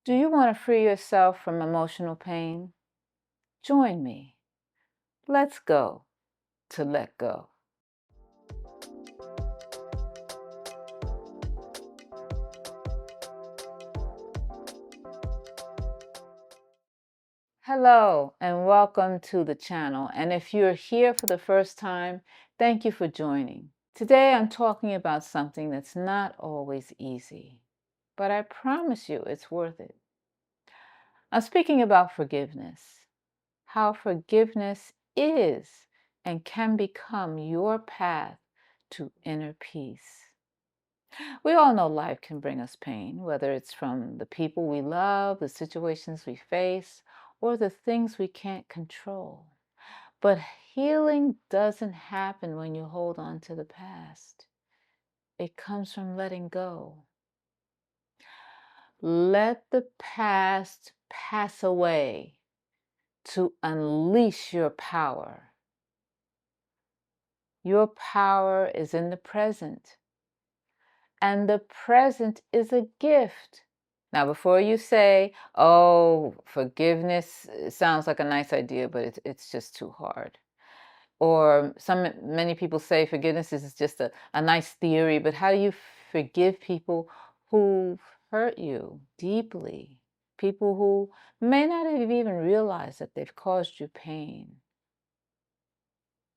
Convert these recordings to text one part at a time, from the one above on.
Do you want to free yourself from emotional pain? Join me. Let's go to let go. Hello and welcome to the channel. And if you're here for the first time, thank you for joining. Today I'm talking about something that's not always easy, but I promise you it's worth it. I'm speaking about forgiveness. How forgiveness is and can become your path to inner peace. We all know life can bring us pain, whether it's from the people we love, the situations we face, or the things we can't control. But healing doesn't happen when you hold on to the past. It comes from letting go. Let the past pass away to unleash your power. Your power is in the present, and the present is a gift. Now, before you say, oh, forgiveness sounds like a nice idea, but it's just too hard. Or many people say forgiveness is just a nice theory, but how do you forgive people who've hurt you deeply? People who may not have even realized that they've caused you pain.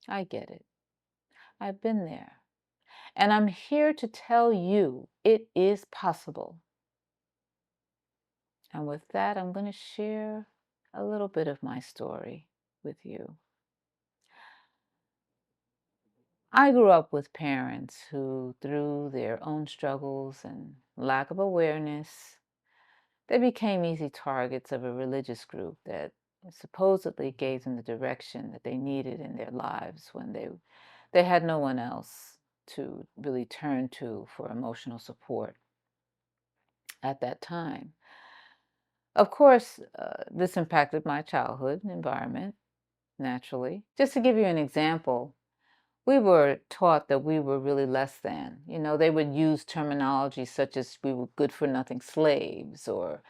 I get it. I've been there. And I'm here to tell you it is possible. And with that, I'm going to share a little bit of my story with you. I grew up with parents who, through their own struggles and lack of awareness, they became easy targets of a religious group that supposedly gave them the direction that they needed in their lives when they had no one else to really turn to for emotional support at that time. Of course, this impacted my childhood environment, naturally. Just to give you an example, we were taught that we were really less than. They would use terminology such as we were good for nothing slaves or,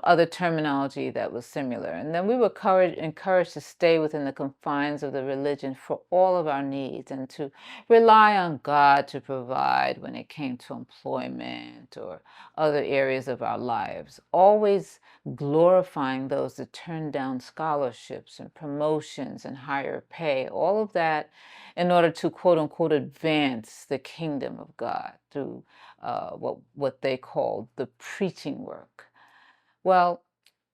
other terminology that was similar. And then we were encouraged to stay within the confines of the religion for all of our needs and to rely on God to provide when it came to employment or other areas of our lives, always glorifying those that turned down scholarships and promotions and higher pay, all of that in order to quote unquote advance the kingdom of God through what they called the preaching work. Well,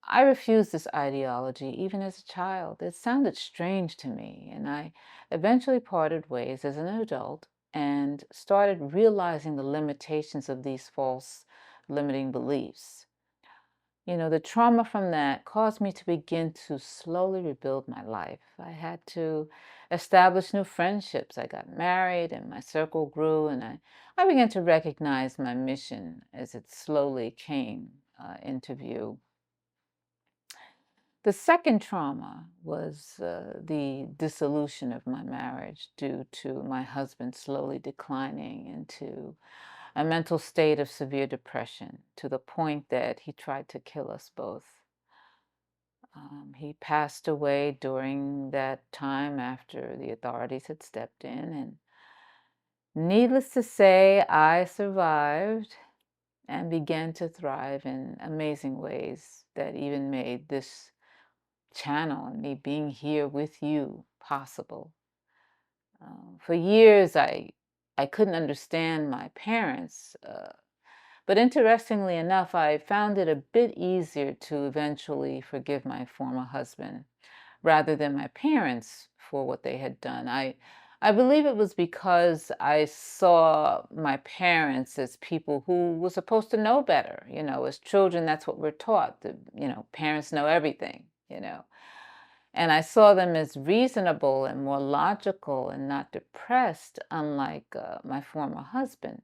I refused this ideology even as a child. It sounded strange to me, and I eventually parted ways as an adult and started realizing the limitations of these false limiting beliefs. The trauma from that caused me to begin to slowly rebuild my life. I had to establish new friendships. I got married and my circle grew, and I began to recognize my mission as it slowly came into view. The second trauma was the dissolution of my marriage due to my husband slowly declining into a mental state of severe depression to the point that he tried to kill us both. He passed away during that time after the authorities had stepped in, and needless to say, I survived and began to thrive in amazing ways that even made this channel and me being here with you possible. For years, I couldn't understand my parents, but interestingly enough, I found it a bit easier to eventually forgive my former husband rather than my parents for what they had done. I believe it was because I saw my parents as people who were supposed to know better. As children, that's what we're taught. Parents know everything. And I saw them as reasonable and more logical and not depressed, unlike my former husband.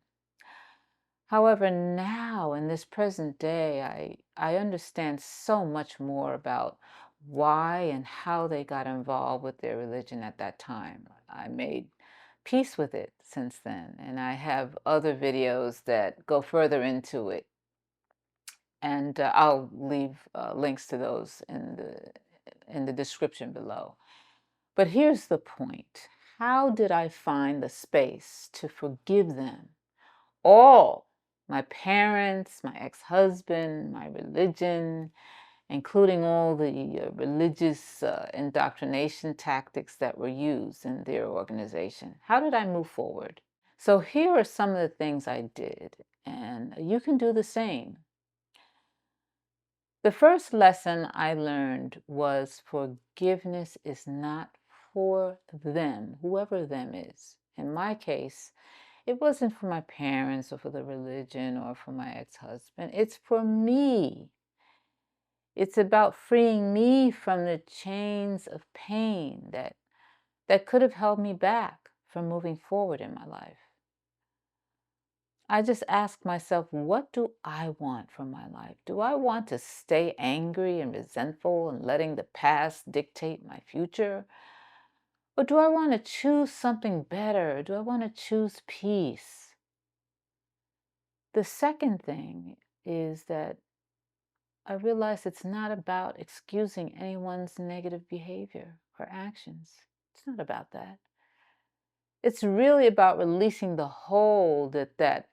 However, now in this present day, I understand so much more about why and how they got involved with their religion at that time. I made peace with it since then, and I have other videos that go further into it. And I'll leave links to those in the description below. But here's the point. How did I find the space to forgive them? All, my parents, my ex-husband, my religion, including all the religious indoctrination tactics that were used in their organization. How did I move forward? So here are some of the things I did, and you can do the same. The first lesson I learned was forgiveness is not for them, whoever them is. In my case, it wasn't for my parents or for the religion or for my ex-husband. It's for me. It's about freeing me from the chains of pain that could have held me back from moving forward in my life. I just ask myself, what do I want from my life? Do I want to stay angry and resentful and letting the past dictate my future? Or do I want to choose something better? Do I want to choose peace? The second thing is that I realize it's not about excusing anyone's negative behavior or actions. It's not about that. It's really about releasing the hold that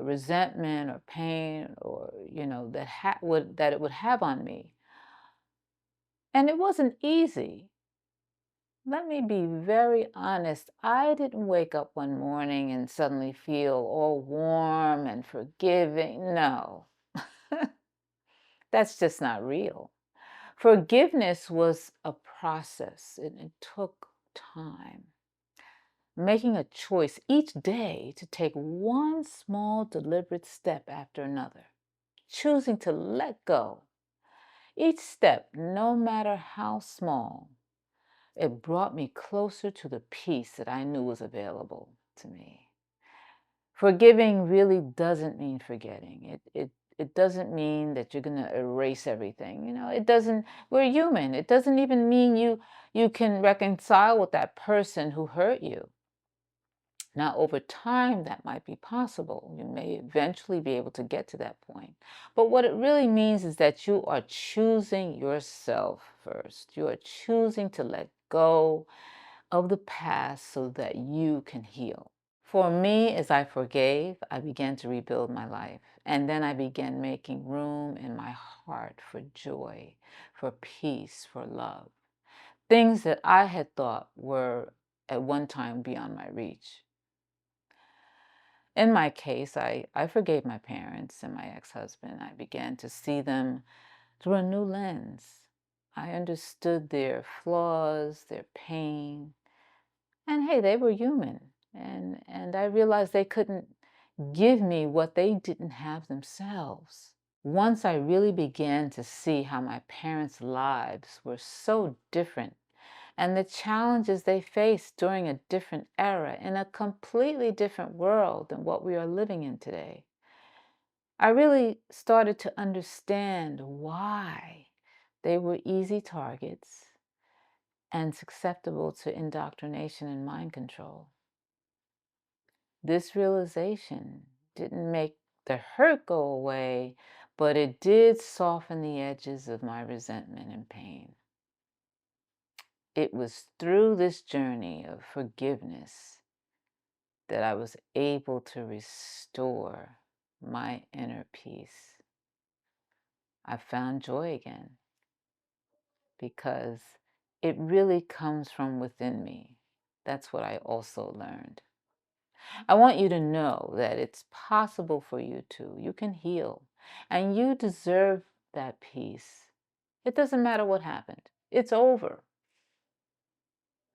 resentment or pain or that it would have on me. And it wasn't easy. Let me be very honest. I didn't wake up one morning and suddenly feel all warm and forgiving. No, that's just not real. Forgiveness was a process, and it took time. Making a choice each day to take one small deliberate step after another, choosing to let go. Each step, no matter how small, it brought me closer to the peace that I knew was available to me. Forgiving really doesn't mean forgetting. It doesn't mean that you're going to erase everything. It doesn't, we're human. It doesn't even mean you can reconcile with that person who hurt you. Now, over time, that might be possible. You may eventually be able to get to that point. But what it really means is that you are choosing yourself first. You are choosing to let go of the past so that you can heal. For me, as I forgave, I began to rebuild my life. And then I began making room in my heart for joy, for peace, for love. Things that I had thought were at one time beyond my reach. In my case, I forgave my parents and my ex-husband. I began to see them through a new lens. I understood their flaws, their pain, and hey, they were human. And I realized they couldn't give me what they didn't have themselves. Once I really began to see how my parents' lives were so different and the challenges they faced during a different era in a completely different world than what we are living in today, I really started to understand why they were easy targets and susceptible to indoctrination and mind control. This realization didn't make the hurt go away, but it did soften the edges of my resentment and pain. It was through this journey of forgiveness that I was able to restore my inner peace. I found joy again because it really comes from within me. That's what I also learned. I want you to know that it's possible for you too. You can heal, and you deserve that peace. It doesn't matter what happened. It's over.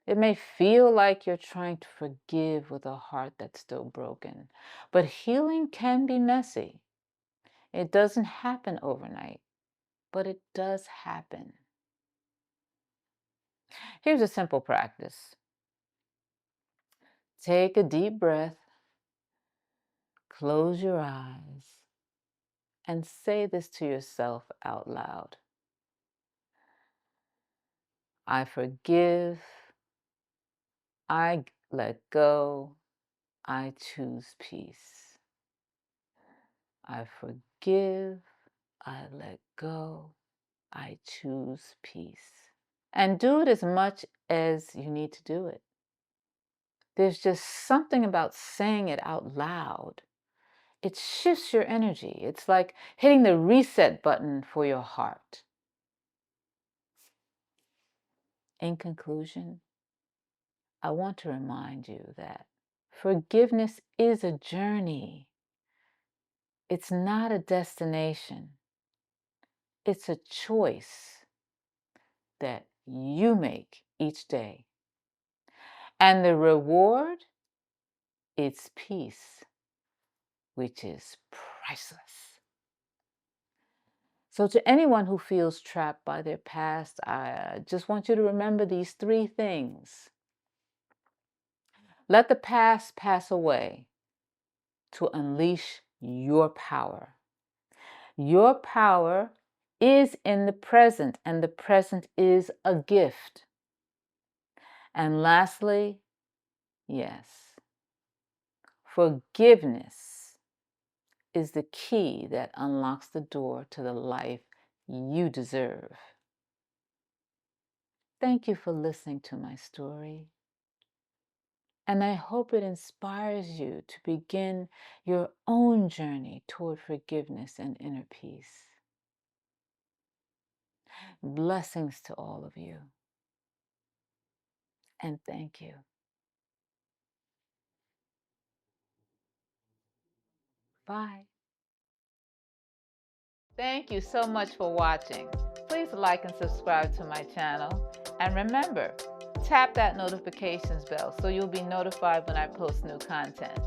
It may feel like you're trying to forgive with a heart that's still broken, but healing can be messy. It doesn't happen overnight, but it does happen. Here's a simple practice. Take a deep breath, close your eyes, and say this to yourself out loud. I forgive, I let go, I choose peace. I forgive, I let go. I choose peace. And do it as much as you need to do it. There's just something about saying it out loud. It shifts your energy. It's like hitting the reset button for your heart. In conclusion, I want to remind you that forgiveness is a journey. It's not a destination. It's a choice that you make each day. And the reward, it's peace, which is priceless. So to anyone who feels trapped by their past, I just want you to remember these three things. Let the past pass away to unleash your power. Your power is in the present, and the present is a gift. And lastly, yes, forgiveness is the key that unlocks the door to the life you deserve. Thank you for listening to my story. And I hope it inspires you to begin your own journey toward forgiveness and inner peace. Blessings to all of you. And thank you. Bye. Thank you so much for watching. Please like and subscribe to my channel. And remember, tap that notifications bell so you'll be notified when I post new content.